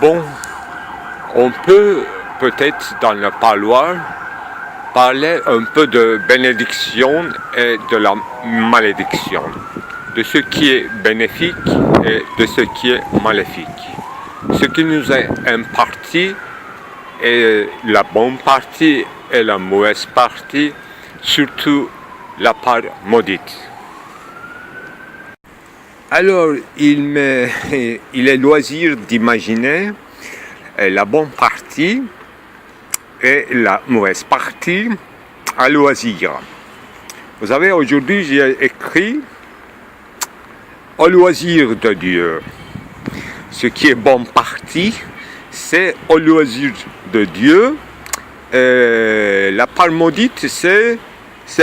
Bon, on peut peut-être dans le parloir parler un peu de bénédiction et de la malédiction, de ce qui est bénéfique et de ce qui est maléfique. Ce qui nous est imparti est la bonne partie et la mauvaise partie, surtout la part maudite. Alors, il est loisir d'imaginer la bonne partie et la mauvaise partie à loisir. Vous savez, aujourd'hui, j'ai écrit au loisir de Dieu. Ce qui est bonne partie, c'est au loisir de Dieu. La part maudite, c'est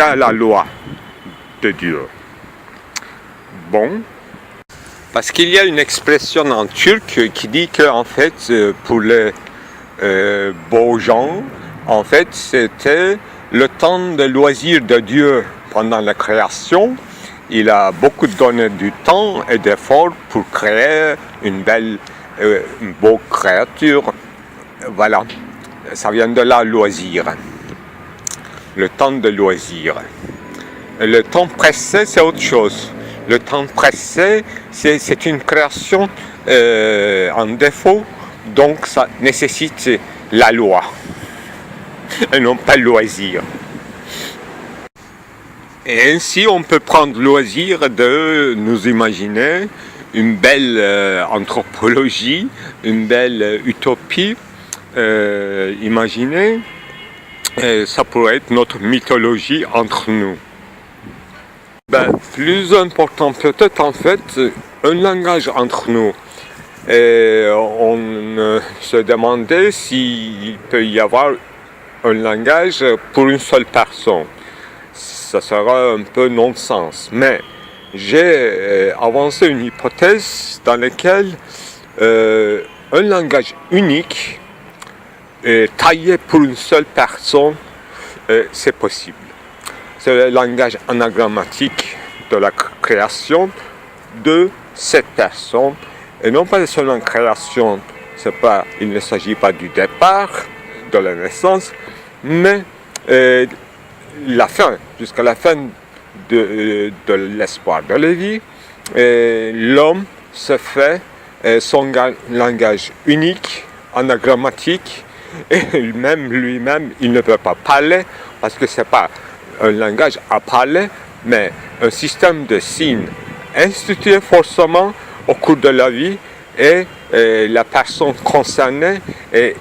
à la loi de Dieu. Bon. Parce qu'il y a une expression en turc qui dit que en fait, pour les beaux gens, en fait, c'était le temps de loisir de Dieu pendant la création. Il a beaucoup donné du temps et d'efforts pour créer une belle, une beau créature. Voilà, ça vient de là, loisir. Le temps de loisir. Le temps pressé, c'est autre chose. Le temps pressé, c'est une création en défaut, donc ça nécessite la loi, et non pas le loisir. Et ainsi, on peut prendre loisir de nous imaginer une belle anthropologie, une belle utopie. Imaginez, ça pourrait être notre mythologie entre nous. Plus important peut-être en fait, un langage entre nous. Et on se demandait s'il peut y avoir un langage pour une seule personne. Ça sera un peu non-sens. Mais j'ai avancé une hypothèse dans laquelle un langage unique taillé pour une seule personne, c'est possible. C'est le langage anagrammatique de la création de cette personne, et non pas seulement création, il ne s'agit pas du départ, de la naissance, mais la fin, jusqu'à la fin de l'espoir de la vie, l'homme se fait son langage unique, anagrammatique, et lui-même, il ne peut pas parler, parce que ce n'est pas un langage à parler, mais un système de signes institué forcément au cours de la vie, et la personne concernée,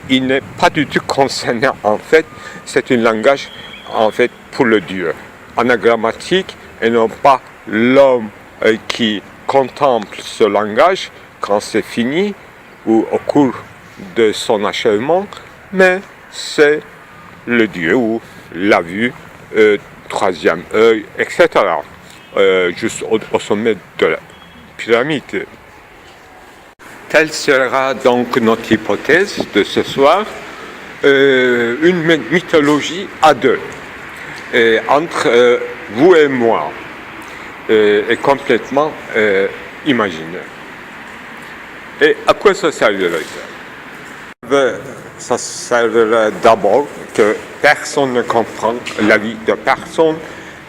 il n'est pas du tout concerné en fait, c'est un langage en fait pour le Dieu, anagrammatique, et non pas l'homme qui contemple ce langage quand c'est fini ou au cours de son achèvement, mais c'est le Dieu ou la vue, troisième œil, etc. Juste au sommet de la pyramide. Telle sera donc notre hypothèse de ce soir, une mythologie à deux, entre vous et moi, est complètement imaginée. Et à quoi ça servirait? Ça servirait d'abord que personne ne comprend la vie de personne,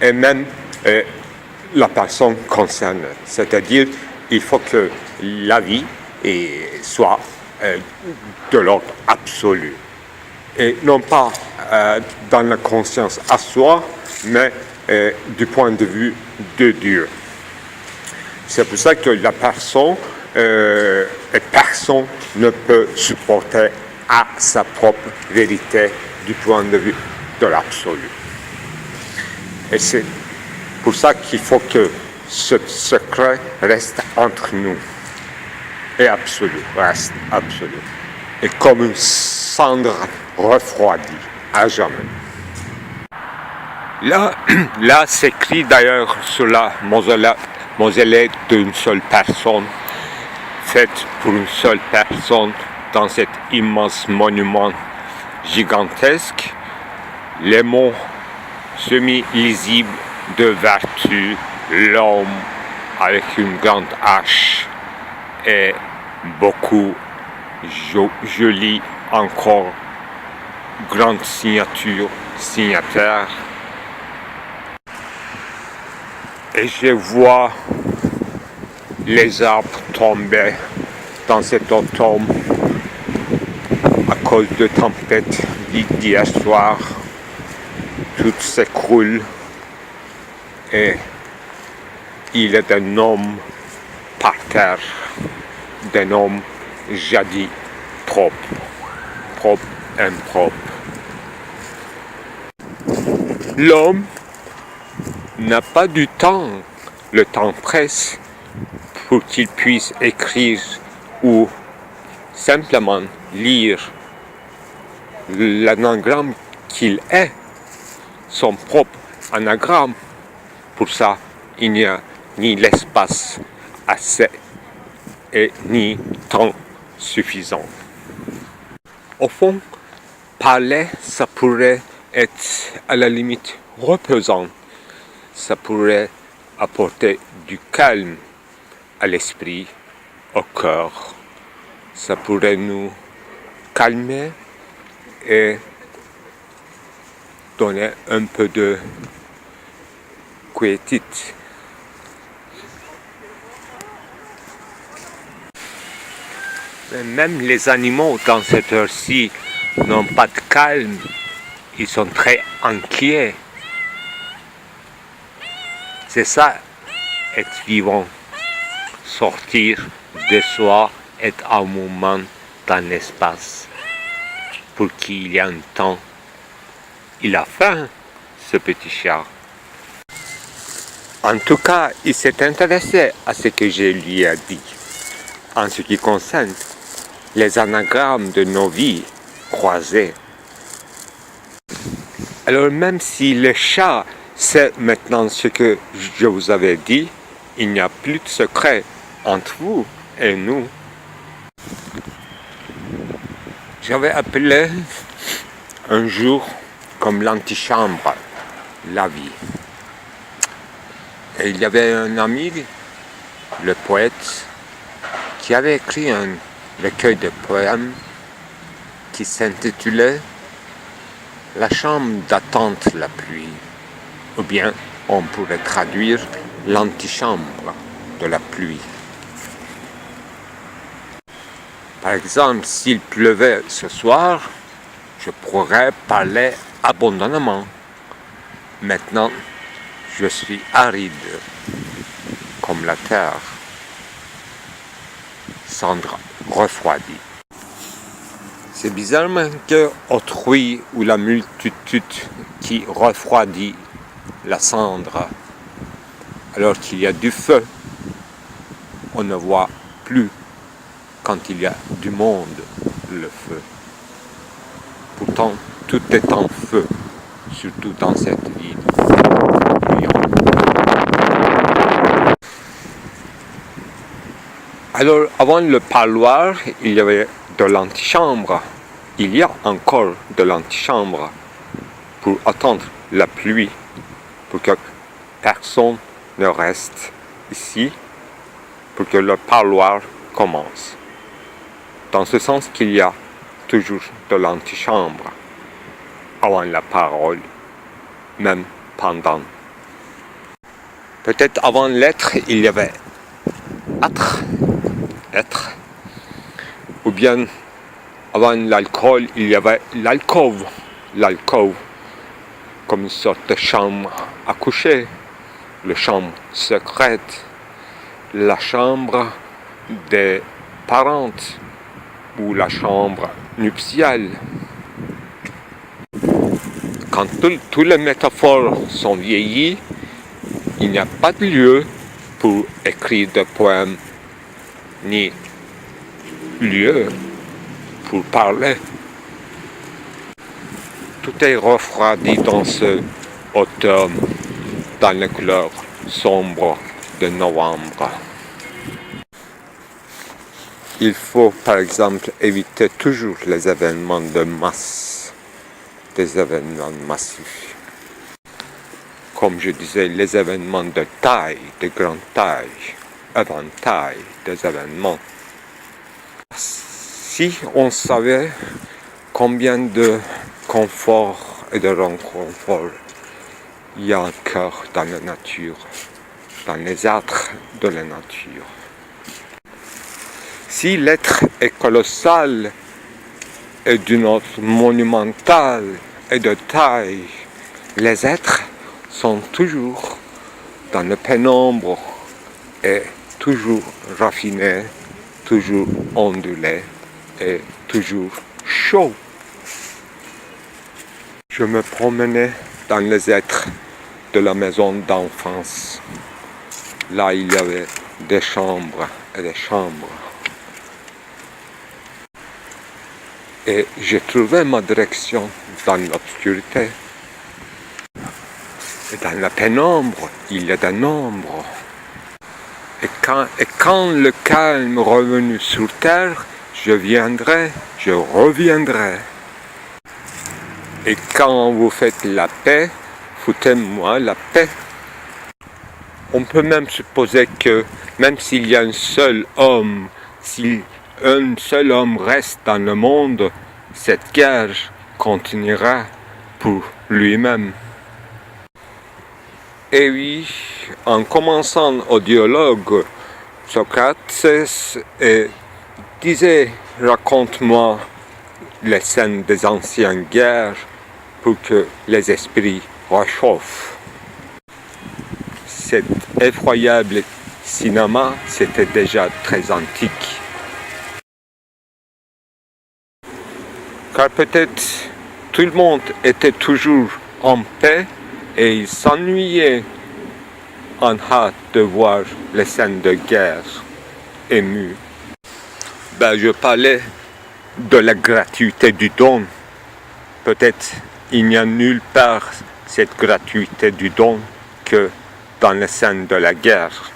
et même la personne concernée. C'est-à-dire, il faut que la vie soit de l'ordre absolu. Et non pas dans la conscience à soi, mais du point de vue de Dieu. C'est pour ça que la personne, et personne ne peut supporter à sa propre vérité du point de vue de l'absolu. Et c'est pour ça qu'il faut que ce secret reste entre nous. Et absolu, reste absolu. Et comme une cendre refroidie, à jamais. Là s'écrit d'ailleurs sur la mausolée d'une seule personne, faite pour une seule personne dans cet immense monument gigantesque, les mots semi-lisibles de vertu, l'homme avec une grande hache et beaucoup je lis encore grande signature, signataire, et je vois les arbres tomber dans cet automne à cause de tempêtes d'hier soir. Tout s'écroule et il est un homme par terre, d'un homme jadis propre, propre, impropre. L'homme n'a pas du temps, le temps presse pour qu'il puisse écrire ou simplement lire l'anagramme qu'il est, son propre anagramme. Pour ça, il n'y a ni l'espace assez et ni temps suffisant. Au fond, parler, ça pourrait être à la limite reposant. Ça pourrait apporter du calme à l'esprit, au cœur. Ça pourrait nous calmer et donner un peu de quiétude. Mais même les animaux dans cette heure-ci n'ont pas de calme. Ils sont très inquiets. C'est ça, être vivant. Sortir de soi, être un moment dans l'espace. Pour qu'il y ait un temps. Il a faim, ce petit chat. En tout cas, il s'est intéressé à ce que je lui ai dit. En ce qui concerne les anagrammes de nos vies croisées. Alors même si le chat sait maintenant ce que je vous avais dit, il n'y a plus de secret entre vous et nous. J'avais appelé un jour comme l'antichambre, la vie. Et il y avait un ami, le poète, qui avait écrit un recueil de poèmes qui s'intitulait « La chambre d'attente la pluie », ou bien on pourrait traduire « l'antichambre de la pluie ». Par exemple, s'il pleuvait ce soir, je pourrais parler abondamment. Maintenant, je suis aride comme la terre, cendre refroidie. C'est bizarrement que autrui ou la multitude qui refroidit la cendre, alors qu'il y a du feu, on ne voit plus quand il y a du monde le feu. Pourtant, tout est en feu, surtout dans cette ville. Alors, avant le parloir, il y avait de l'antichambre. Il y a encore de l'antichambre pour attendre la pluie, pour que personne ne reste ici, pour que le parloir commence. Dans ce sens qu'il y a toujours de l'antichambre avant la parole, même pendant. Peut-être avant l'être, il y avait être, ou bien avant l'alcool, il y avait l'alcôve, comme une sorte de chambre à coucher, la chambre secrète, la chambre des parentes ou la chambre nuptiale. Quand toutes les métaphores sont vieillies, il n'y a pas de lieu pour écrire des poèmes, ni lieu pour parler. Tout est refroidi dans ce automne, dans les couleurs sombres de novembre. Il faut par exemple éviter toujours les événements de masse, des événements massifs. Comme je disais, les événements de taille, de grande taille, éventail des événements. Si on savait combien de confort et de réconfort il y a encore dans la nature, dans les êtres de la nature. Si l'être est colossal et d'une autre monumentale et de taille, les êtres sont toujours dans la pénombre et toujours raffinés, toujours ondulés et toujours chauds. Je me promenais dans les êtres de la maison d'enfance. Là, il y avait des chambres et des chambres. Et j'ai trouvé ma direction dans l'obscurité. Et dans la pénombre, il y a des nombres. Et quand le calme est revenu sur terre, je reviendrai. Et quand vous faites la paix, foutez-moi la paix. On peut même supposer que même s'il y a un seul homme, si un seul homme reste dans le monde, cette guerre continuera pour lui-même. Et oui, en commençant au dialogue, Socrate disait « Raconte-moi les scènes des anciennes guerres pour que les esprits réchauffent. » Cet effroyable cinéma, c'était déjà très antique. Car peut-être tout le monde était toujours en paix et il s'ennuyait en hâte de voir les scènes de guerre émues. Je parlais de la gratuité du don. Peut-être il n'y a nulle part cette gratuité du don que dans les scènes de la guerre.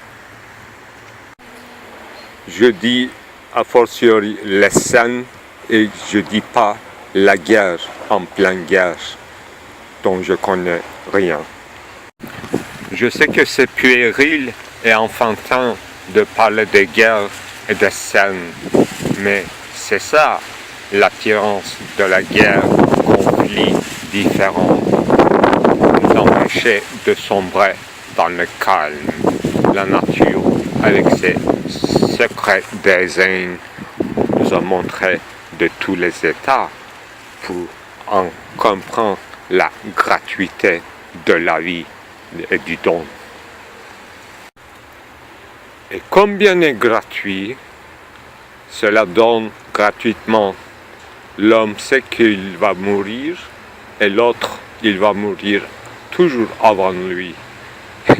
Je dis a fortiori les scènes et je dis pas la guerre en pleine guerre dont je connais rien. Je sais que c'est puéril et enfantin de parler de guerre et de scènes, mais c'est ça l'attirance de la guerre, conflit différent, nous empêcher de sombrer dans le calme. La nature, avec ses secrets designs, nous a montré de tous les états pour en comprendre la gratuité de la vie et du don. Et combien est gratuit, cela donne gratuitement. L'homme sait qu'il va mourir et l'autre, il va mourir toujours avant lui.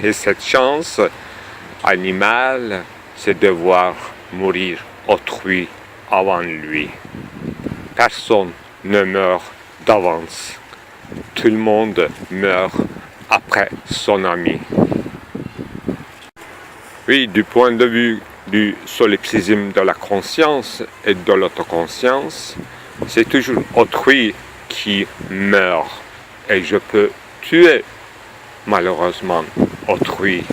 Et cette chance animale, c'est de voir mourir autrui avant lui. Personne ne meurt d'avance. Tout le monde meurt après son ami. Oui, du point de vue du solipsisme de la conscience et de l'autoconscience, c'est toujours autrui qui meurt. Et je peux tuer, malheureusement, autrui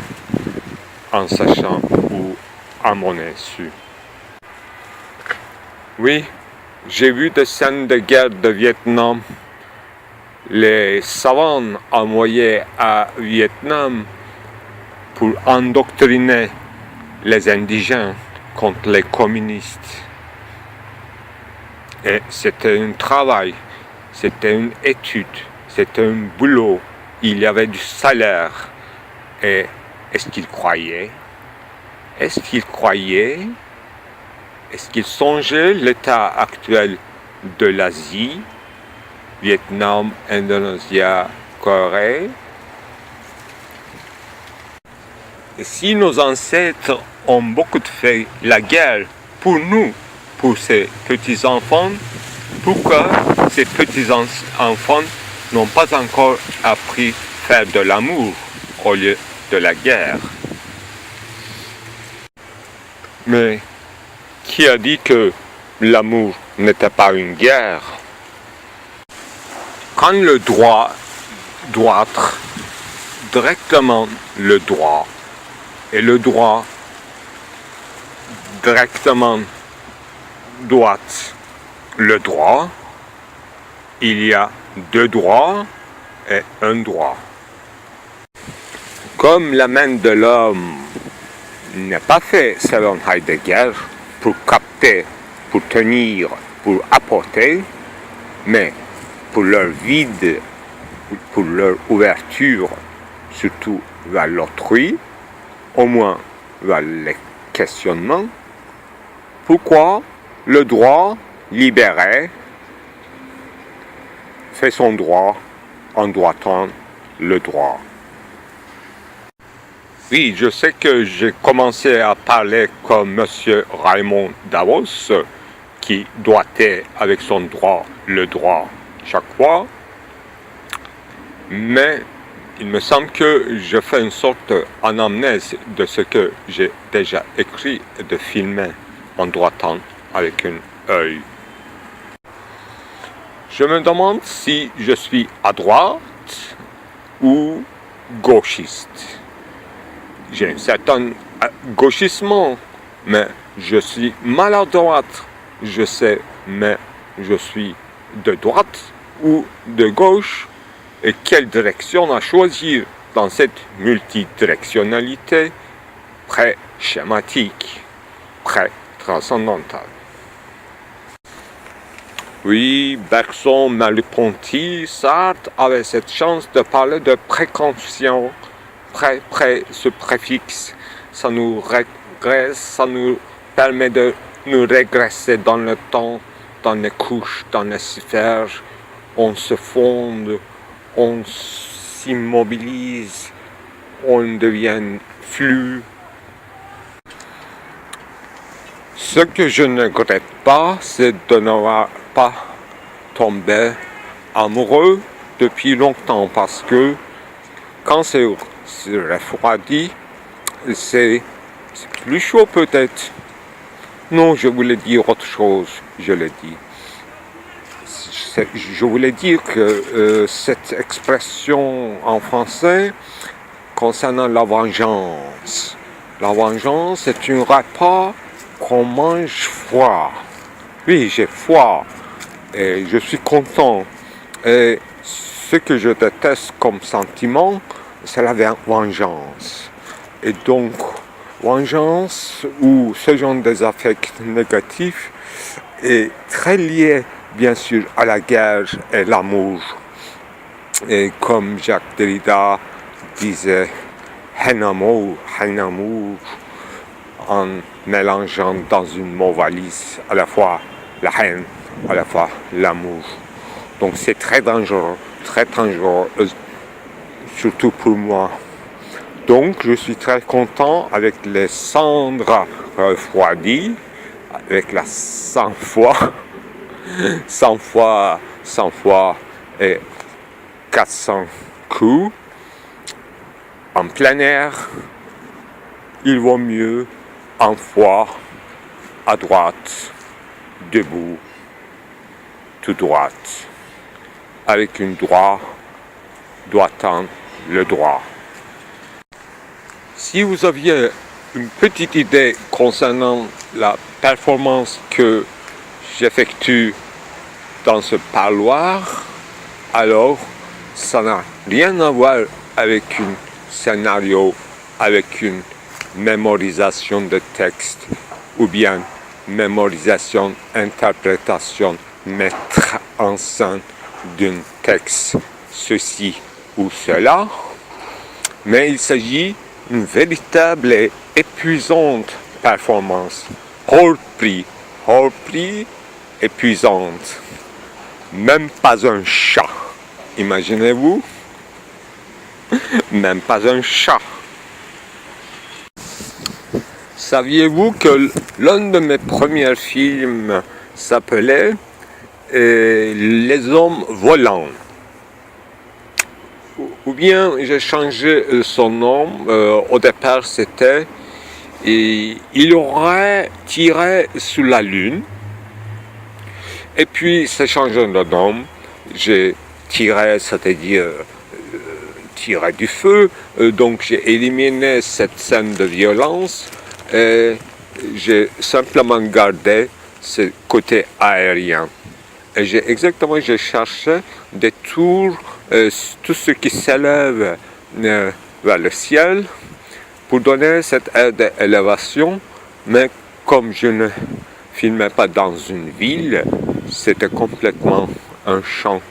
en sachant ou à mon insu. Oui, j'ai vu des scènes de guerre de Vietnam. Les savants envoyés à Vietnam pour endoctriner les indigènes contre les communistes. Et c'était un travail, c'était une étude, c'était un boulot, il y avait du salaire. Et est-ce qu'ils croyaient? Est-ce qu'ils croyaient? Est-ce qu'ils songeaient l'état actuel de l'Asie, Vietnam, Indonésie, Corée? Et si nos ancêtres ont beaucoup fait la guerre pour nous, pour ces petits-enfants, pourquoi ces petits-enfants n'ont pas encore appris à faire de l'amour au lieu de la guerre? Mais qui a dit que l'amour n'était pas une guerre? Quand le droit doit être directement le droit, et le droit directement droite, le droit, il y a deux droits et un droit. Comme la main de l'homme n'est pas faite, selon Heidegger, pour capter, pour tenir, pour apporter, mais pour leur vide, pour leur ouverture, surtout vers l'autrui, au moins vers les questionnements. Pourquoi le droit libéré fait son droit en doit-on le droit? Oui, je sais que j'ai commencé à parler comme M. Raymond Davos, qui doigtait avec son droit le droit chaque fois, mais il me semble que je fais une sorte d'anamnèse de ce que j'ai déjà écrit et de filmer en doigtant avec un œil. Je me demande si je suis à droite ou gauchiste. J'ai un certain gauchisme, mais je suis maladroite, je sais, mais je suis de droite ou de gauche, et quelle direction à choisir dans cette multidirectionnalité pré-schématique, pré-transcendantale. Oui, Bergson, Merleau-Ponty, Sartre avaient cette chance de parler de préconscient. Ce préfixe, ça nous régresse, ça nous permet de nous régresser dans le temps, dans les couches, dans les sphères. On se fonde, on s'immobilise, on devient flou. Ce que je ne regrette pas, c'est de n'avoir pas tombé amoureux depuis longtemps, parce que quand c'est refroidi, c'est plus chaud peut-être. Non, je voulais dire autre chose, je l'ai dit. Je voulais dire que cette expression en français concernant la vengeance est un repas qu'on mange froid. Oui, j'ai froid et je suis content. Et ce que je déteste comme sentiment, c'est la vengeance. Et donc, vengeance ou ce genre des affects négatifs est très lié, bien sûr, à la guerre et l'amour. Et comme Jacques Derrida disait, un amour, en mélangeant dans une mot valise à la fois la haine, à la fois l'amour. Donc c'est très dangereux, surtout pour moi. Donc je suis très content avec les cendres refroidies, avec la 100 fois et 400 coups. En plein air, il vaut mieux en foi, à droite, debout, tout droite, avec un droit, doit-on le droit. Si vous aviez une petite idée concernant la performance que j'effectue dans ce parloir, alors ça n'a rien à voir avec un scénario, avec une mémorisation de texte ou bien mémorisation, interprétation, mettre en scène d'un texte, ceci ou cela, mais il s'agit d'une véritable et épuisante performance, hors prix, épuisante. Même pas un chat, imaginez-vous, même pas un chat. Saviez-vous que l'un de mes premiers films s'appelait Les hommes volants? Ou bien j'ai changé son nom, au départ c'était Il aurait tiré sur la lune, et puis c'est changé de nom, j'ai tiré, c'est-à-dire tiré du feu, donc j'ai éliminé cette scène de violence et j'ai simplement gardé ce côté aérien. j'ai cherché des tours, tout ce qui s'élève vers le ciel, pour donner cette aire d'élévation, mais comme je ne filmais pas dans une ville, c'était complètement un champ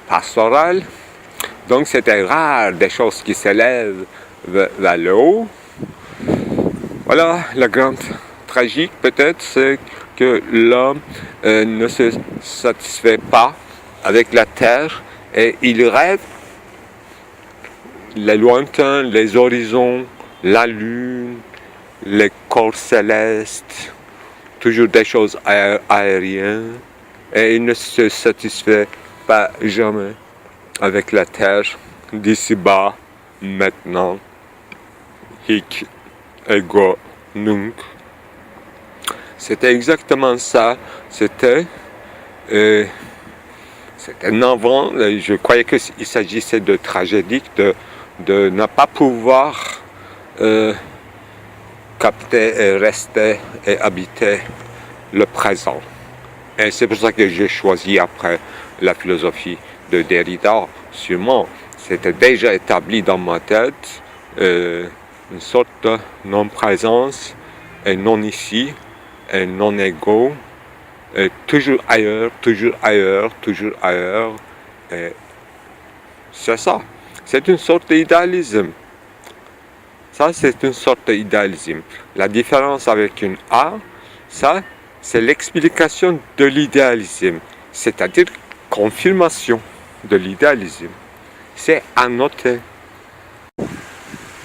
pastoral, donc c'était rare des choses qui s'élèvent vers le haut. Voilà, la grande tragique peut-être, c'est que l'homme ne se satisfait pas avec la terre et il rêve les lointains, les horizons, la lune, les corps célestes, toujours des choses aériennes, et il ne se satisfait pas jamais avec la terre d'ici-bas, maintenant, hic ego nunc. C'était exactement ça, c'était navrant, je croyais qu'il s'agissait de tragédie, de ne pas pouvoir capter et rester et habiter le présent. Et c'est pour ça que j'ai choisi après la philosophie de Derrida. Sûrement, c'était déjà établi dans ma tête une sorte de non-présence et non-ici et non-ego, et toujours ailleurs, toujours ailleurs, toujours ailleurs. Et c'est ça. C'est une sorte d'idéalisme. Ça, c'est une sorte d'idéalisme. La différence avec une A, ça, c'est l'explication de l'idéalisme, c'est-à-dire confirmation de l'idéalisme. C'est à noter.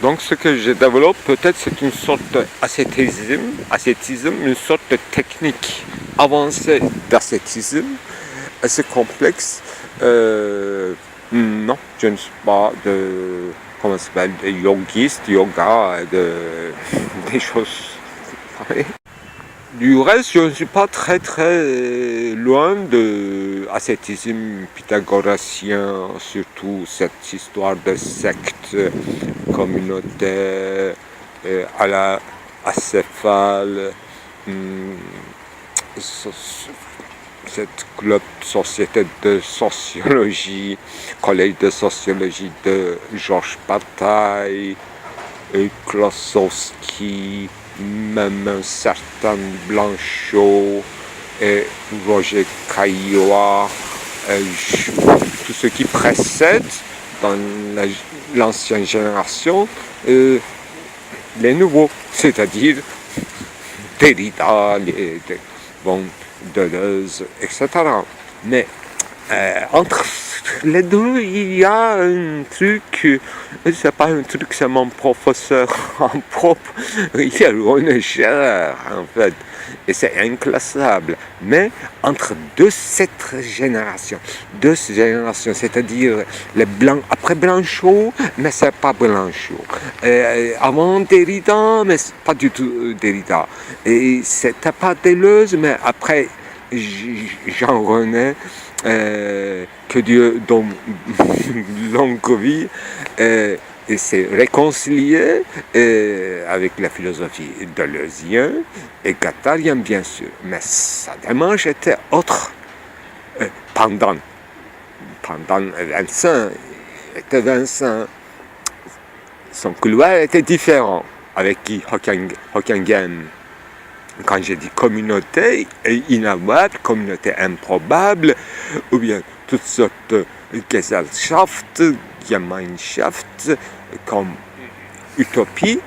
Donc, ce que je développe, peut-être, c'est une sorte d'ascétisme, une sorte de technique avancée d'ascétisme, assez complexe. Non, je ne suis pas de, comment ça s'appelle, de yogiste, yoga, des choses pareilles. Du reste, je ne suis pas très loin de ascétisme pythagoracien, surtout cette histoire de secte communautaire, à la acéphale, cette club société de sociologie, collège de sociologie de Georges Bataille, Klossowski, même un certain Blanchot et Roger Caillois, tout ce qui précède dans l'ancienne génération, les nouveaux, c'est-à-dire Derrida, Deleuze, etc. Mais entre les deux, il y a un truc, c'est pas un truc, c'est mon professeur en propre, il est René Girard en fait, et c'est inclassable. Mais entre cette génération, c'est-à-dire les Blancs, après Blanchot, mais c'est pas Blanchot, avant Derrida, mais c'est pas du tout Derrida, et c'était pas Deleuze, mais après Jean-René, que Dieu donne longue vie, et s'est réconcilié avec la philosophie deleuzienne et guattarienne bien sûr, mais sa démarche était autre. Pendant Vincent, son couloir était différent avec Guy Hockenheim. Quand je dis communauté inavouable, communauté improbable, ou bien toutes sortes de Gesellschaft, Gemeinschaft, comme utopie,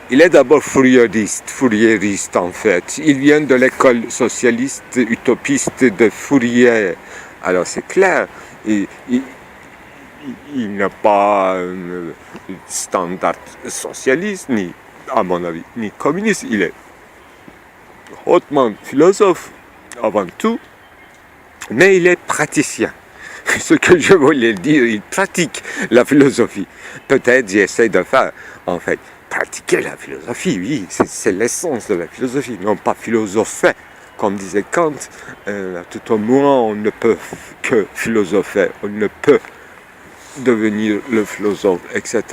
il est d'abord fourriériste en fait. Il vient de l'école socialiste utopiste de Fourier. Alors c'est clair, il n'a pas un standard socialiste, ni, à mon avis, ni communiste. Il est hautement philosophe avant tout, mais il est praticien. Ce que je voulais dire, il pratique la philosophie. Peut-être j'essaie de faire, en fait, pratiquer la philosophie, oui, c'est l'essence de la philosophie, non pas philosopher, comme disait Kant, tout au moins on ne peut que philosopher, on ne peut devenir le philosophe, etc.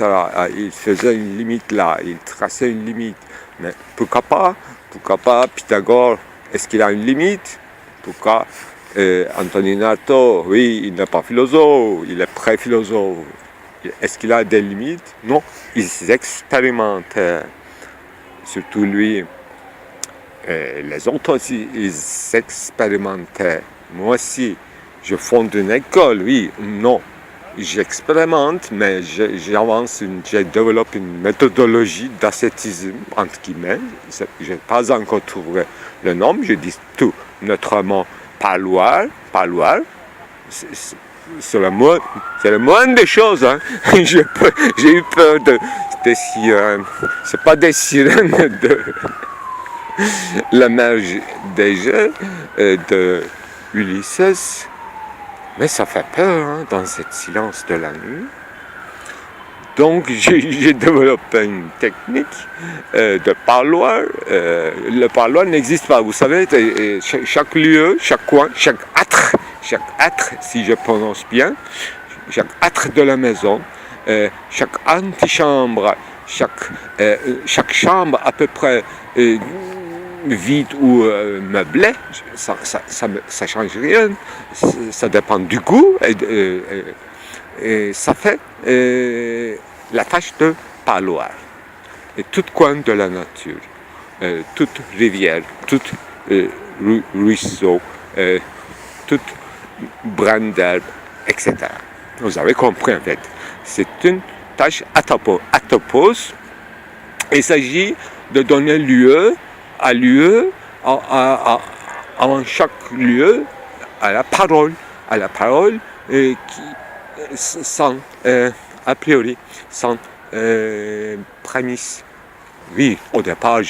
Il faisait une limite là, il traçait une limite, mais pourquoi pas Pythagore, est-ce qu'il a une limite? Pourquoi Antonin Artaud, oui, il n'est pas philosophe, il est pré-philosophe. Est-ce qu'il a des limites? Non, il expérimente, surtout lui. Les autres aussi, ils expérimentaient. Moi aussi, je fonde une école, oui, non. J'expérimente, mais je développe une méthodologie d'ascétisme, entre guillemets. Je n'ai pas encore trouvé le nom, je dis tout neutrement parloir. C'est le moindre des choses. Hein. J'ai eu peur des sirènes. C'est pas des sirènes de la mer des jeux de Ulysses. Mais ça fait peur hein, dans ce silence de la nuit. Donc j'ai développé une technique de parloir. Le parloir n'existe pas, vous savez, chaque lieu, chaque coin, chaque âtre, si je prononce bien, chaque âtre de la maison, chaque antichambre, chaque chambre à peu près vide ou meublé, ça change rien, ça dépend du goût et ça fait la tâche de parloir. Et tout coin de la nature, toute rivière, tout ruisseau, toute brin d'herbe, etc. Vous avez compris en fait. C'est une tâche atopos. Il s'agit de donner lieu à chaque lieu à la parole qui sans a priori, sans prémisse. Oui, au départ,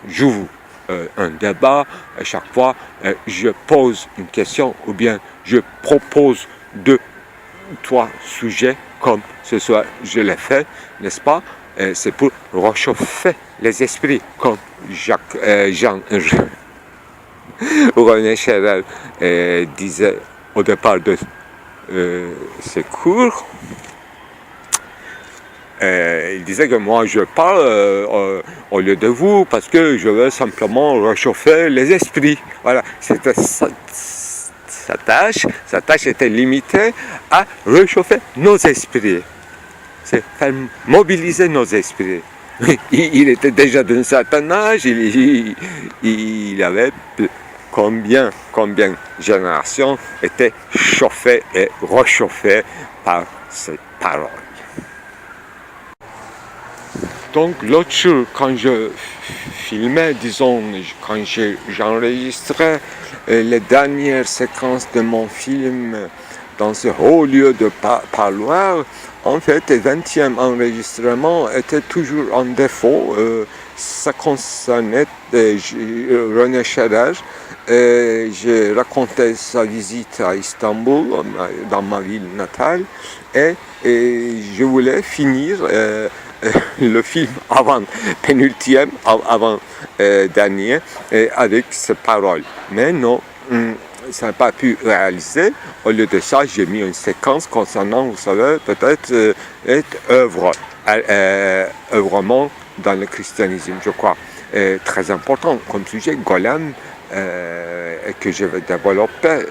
j'ouvre un débat, à chaque fois, je pose une question ou bien je propose 2 ou 3 sujets comme ce soir je l'ai fait, n'est-ce pas? C'est pour réchauffer les esprits, comme René Scherrer disait au départ de ses cours. Il disait que moi je parle au lieu de vous parce que je veux simplement réchauffer les esprits. Voilà, c'était sa tâche était limitée à réchauffer nos esprits. C'est faire mobiliser nos esprits. Il était déjà d'un certain âge, il avait combien de générations étaient chauffées et réchauffées par ces paroles. Donc l'autre jour, quand je filmais, disons, quand j'enregistrais les dernières séquences de mon film dans ce haut lieu de parloir, en fait, le 20e enregistrement était toujours en défaut. Ça concernait René Scherrer. J'ai raconté sa visite à Istanbul, dans ma ville natale, et je voulais finir le film pénultième, avant dernier, avec ces paroles. Mais non, ça n'a pas pu réaliser. Au lieu de ça, j'ai mis une séquence concernant, vous savez, peut-être œuvrement dans le christianisme, je crois. Très important comme sujet, Golem, que je vais développer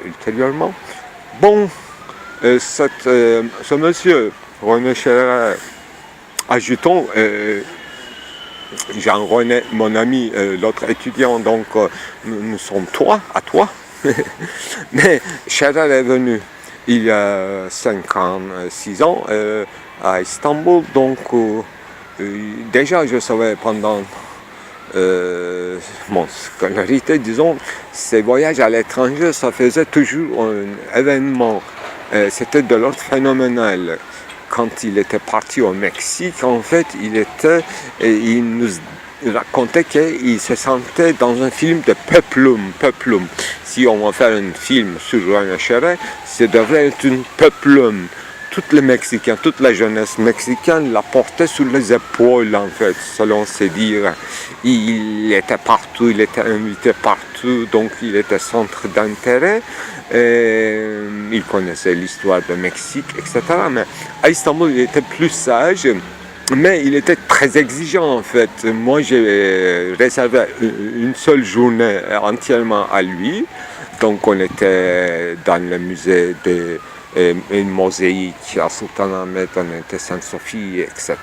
ultérieurement. Bon, ce monsieur, René Scherrer, ajoutons, Jean-René, mon ami, l'autre étudiant, donc nous sommes 3 à 3. Mais Scherrer est venu il y a 56 ans à Istanbul, donc déjà je savais pendant mon scolarité, disons, ces voyages à l'étranger, ça faisait toujours un événement, c'était de l'ordre phénoménal. Quand il était parti au Mexique, en fait, il nous racontait qu'il se sentait dans un film de peplum. Si on va faire un film sur René Scherrer, ça devrait être une peplum. Tous les Mexicains, toute la jeunesse mexicaine la portait sur les épaules, en fait, selon ses dires. Il était partout, il était invité partout, donc il était centre d'intérêt. Il connaissait l'histoire du Mexique, etc. Mais à Istanbul, il était plus sage. Mais il était très exigeant en fait. Moi j'ai réservé une seule journée entièrement à lui. Donc on était dans le musée de une mosaïque à Sultanahmet, on était Sainte-Sophie, etc.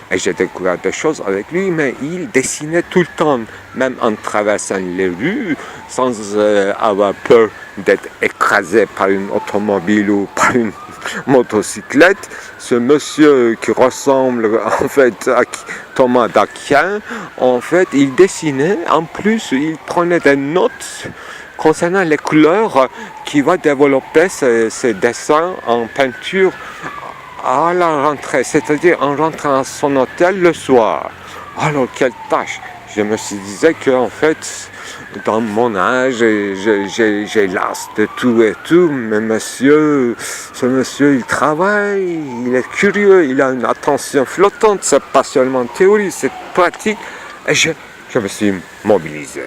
Et j'ai découvert des choses avec lui, mais il dessinait tout le temps, même en traversant les rues, sans avoir peur d'être écrasé par une automobile ou par une motocyclette. Ce monsieur qui ressemble en fait à Thomas d'Aquin, en fait, il dessinait, en plus, il prenait des notes concernant les couleurs qui va développer ses dessins en peinture à la rentrée, c'est-à-dire en rentrant à son hôtel le soir. Alors, quelle tâche! Je me suis dit qu'en fait, dans mon âge, j'ai l'as de tout et tout, mais ce monsieur, il travaille, il est curieux, il a une attention flottante, c'est pas seulement théorie, c'est pratique, et je me suis mobilisé.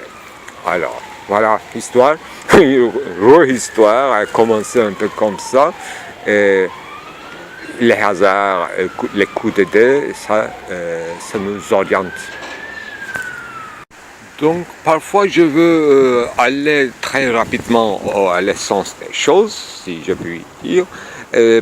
Alors, voilà, l'histoire, l'histoire a commencé un peu comme ça, et les hasards, les coups de dés, ça nous oriente. Donc parfois je veux aller très rapidement à l'essence des choses, si je puis dire.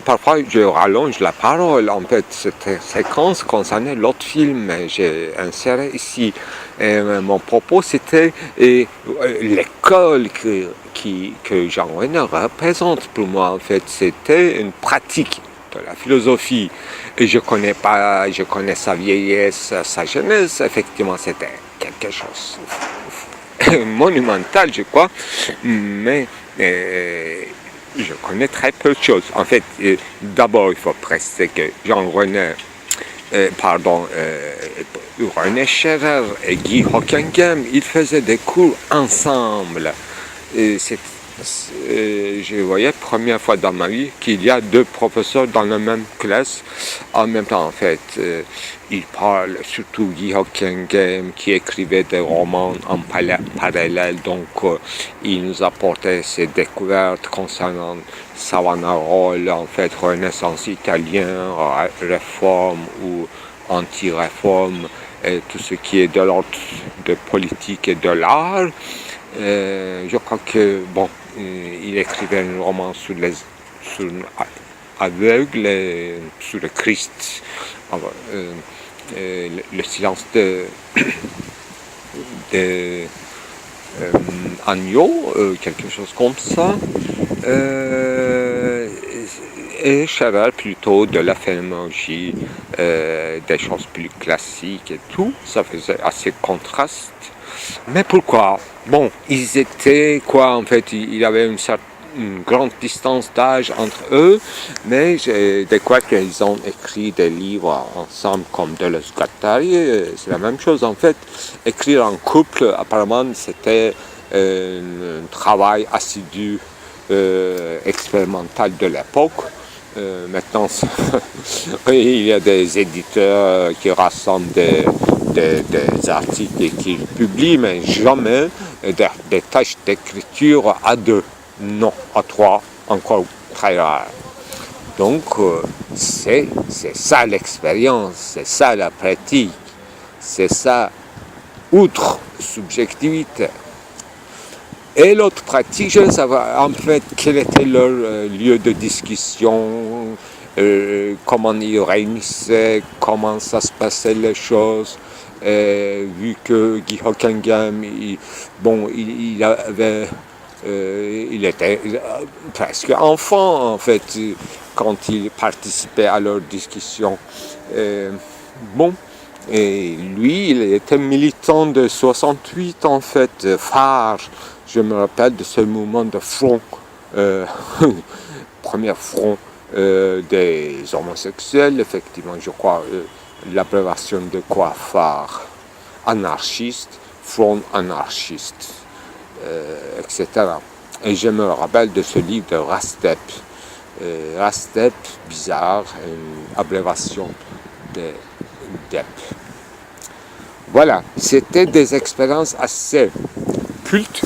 Parfois je rallonge la parole. En fait, cette séquence concernait l'autre film, mais j'ai inséré ici. Mon propos c'était l'école que Jean-René représente pour moi. En fait, c'était une pratique de la philosophie. Et je connais sa vieillesse, sa jeunesse. Effectivement, c'était quelque chose monumental, je crois, mais je connais très peu de choses. En fait, d'abord, il faut préciser que René Scherrer et Guy Hockenheim, ils faisaient des cours ensemble. Je voyais première fois dans ma vie qu'il y a deux professeurs dans la même classe en même temps. En fait, il parle surtout Guy Hockenheim qui écrivait des romans en parallèle, donc il nous apportait ses découvertes concernant Savonarola, en fait, Renaissance italienne, réforme ou anti-réforme, et tout ce qui est de l'ordre de politique et de l'art. Je crois que, il écrivait un roman sur aveugle, sur le Christ, le silence de agneau, quelque chose comme ça. Et Scherrer plutôt de la phénoménologie, des choses plus classiques et tout. Ça faisait assez contraste. Mais pourquoi? Ils étaient en fait, il y avait une grande distance d'âge entre eux, mais j'ai découvert qu'ils ont écrit des livres ensemble comme Deleuze-Guattari, c'est la même chose en fait. Écrire en couple, apparemment, c'était un travail assidu, expérimental de l'époque. Maintenant, il y a des éditeurs qui rassemblent des articles qu'ils publient, mais jamais des tâches d'écriture à deux, non, à trois, encore très rare. Donc, c'est ça l'expérience, c'est ça la pratique, c'est ça, outre subjectivité. Et l'autre pratique, je veux savoir en fait quel était leur lieu de discussion, comment ils réunissaient, comment ça se passait les choses. Vu que Guy Hockenheim, il était presque enfant en fait quand il participait à leurs discussions. Et lui, il était militant de 68 en fait, phare. Je me rappelle de ce mouvement de front, premier front des homosexuels, effectivement, je crois, l'abréviation de quoi phare, anarchiste, front anarchiste, etc. Et je me rappelle de ce livre de Rastep. Rastep, bizarre, une abréviation de DEP. Voilà, c'était des expériences assez cultes.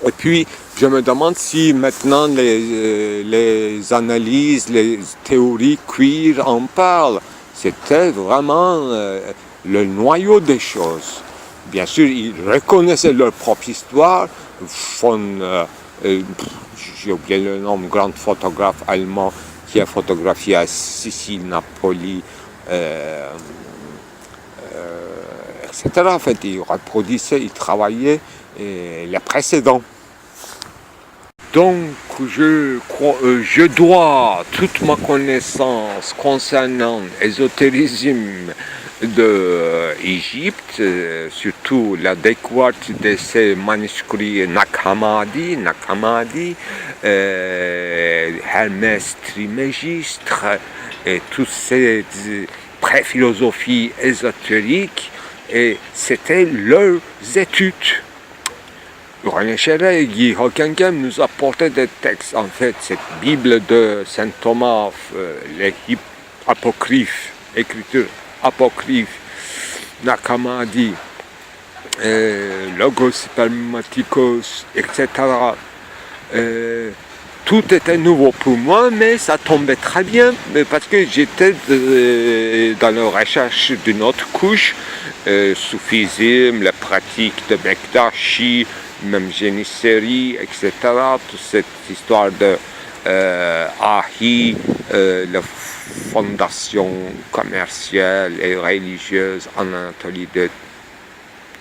Et puis, je me demande si maintenant les analyses, les théories queer en parlent. C'était vraiment le noyau des choses. Bien sûr, ils reconnaissaient leur propre histoire. J'ai oublié le nom, grand photographe allemand qui a photographié à Sicile, Napoli, etc. En fait, ils reproduisaient, ils travaillaient les précédents. Donc, je dois toute ma connaissance concernant l'ésotérisme d'Égypte, surtout la découverte de ces manuscrits Nag Hammadi, Hermès Trismégistre, et toutes ces pré-philosophies ésotériques, et c'était leurs études. René Chéré et Guy Hockenheim nous apportaient des textes, en fait, cette Bible de Saint Thomas, les apocryphes, écritures apocryphes, Nag Hammadi, Logos Spermaticos, etc. Tout était nouveau pour moi, mais ça tombait très bien, parce que j'étais dans la recherche d'une autre couche, soufisme, la pratique de Bektashi, même Génissérie, etc. Toute cette histoire de Ahi, la fondation commerciale et religieuse en Anatolie du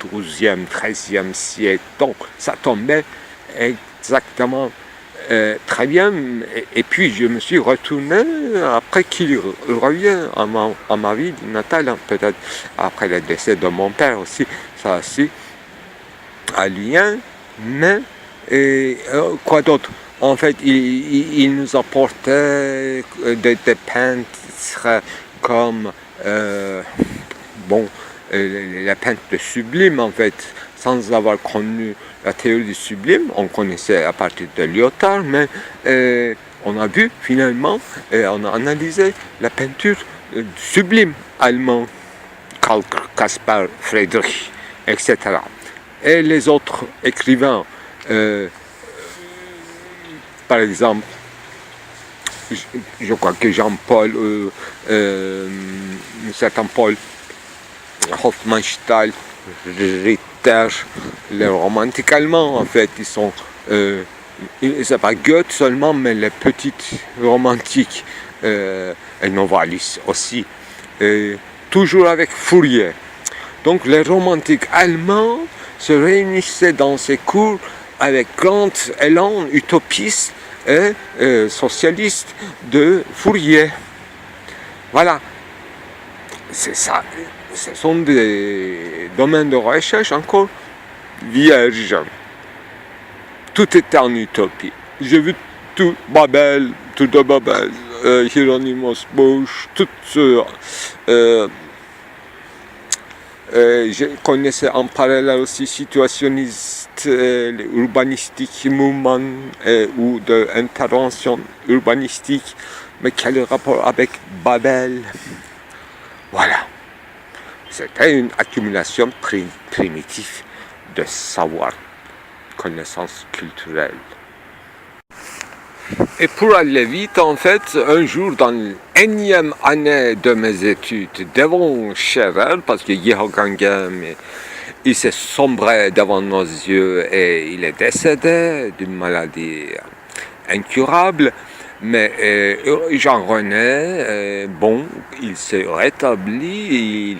XIIe, XIIIe siècle. Donc ça tombait exactement très bien. Et puis je me suis retourné après qu'il revient à ma ville natale, peut-être après le décès de mon père aussi, ça aussi à lien, mais quoi d'autre? En fait, il nous apportait des peintres comme la peintre de sublime, en fait, sans avoir connu la théorie du sublime. On connaissait à partir de Lyotard, mais on a vu finalement, on a analysé la peinture sublime allemande, Karl Caspar Friedrich, etc. Et les autres écrivains, par exemple, je crois que Jean-Paul, certain Paul Hofmannsthal, Ritter, les romantiques allemands, en fait, ils sont, c'est pas Goethe seulement, mais les petites romantiques, et Novalis aussi, toujours avec Fourier. Donc les romantiques allemands se réunissaient dans ces cours avec grand élan utopiste et socialiste de Fourier. Voilà, c'est ça. Ce sont des domaines de recherche encore vierges. Tout était en utopie. J'ai vu tout Babel, tout de Babel, Hieronymus Bosch, tout je connaissais en parallèle aussi situationniste, urbanistique, mouvement ou d'intervention urbanistique, mais quel rapport avec Babel? Voilà. C'était une accumulation primitive de savoir, connaissances culturelles. Et pour aller vite, en fait, un jour, dans l'énième année de mes études, devant Scherer, parce que Guy Hockenheim, il s'est sombré devant nos yeux et il est décédé d'une maladie incurable. Mais Jean-René, il s'est rétabli,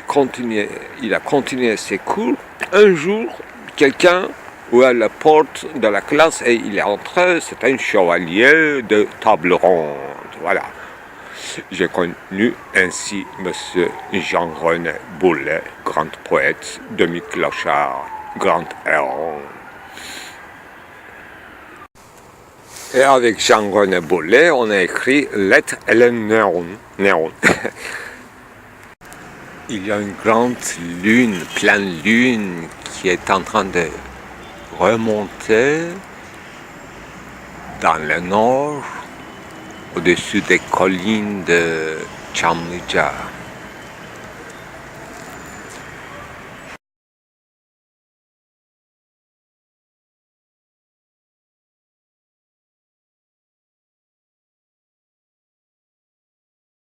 il a continué ses cours. Un jour, quelqu'un ouvert la porte de la classe et il est entré, c'était un chevalier de table ronde. Voilà. J'ai connu ainsi M. Jean-René Boulet, grand poète, demi-clochard, grand héron. Et avec Jean-René Boulet, on a écrit Lettre et le néon. Il y a une grande lune, pleine lune, qui est en train de remonter dans le nord, au-dessus des collines de Chamlija.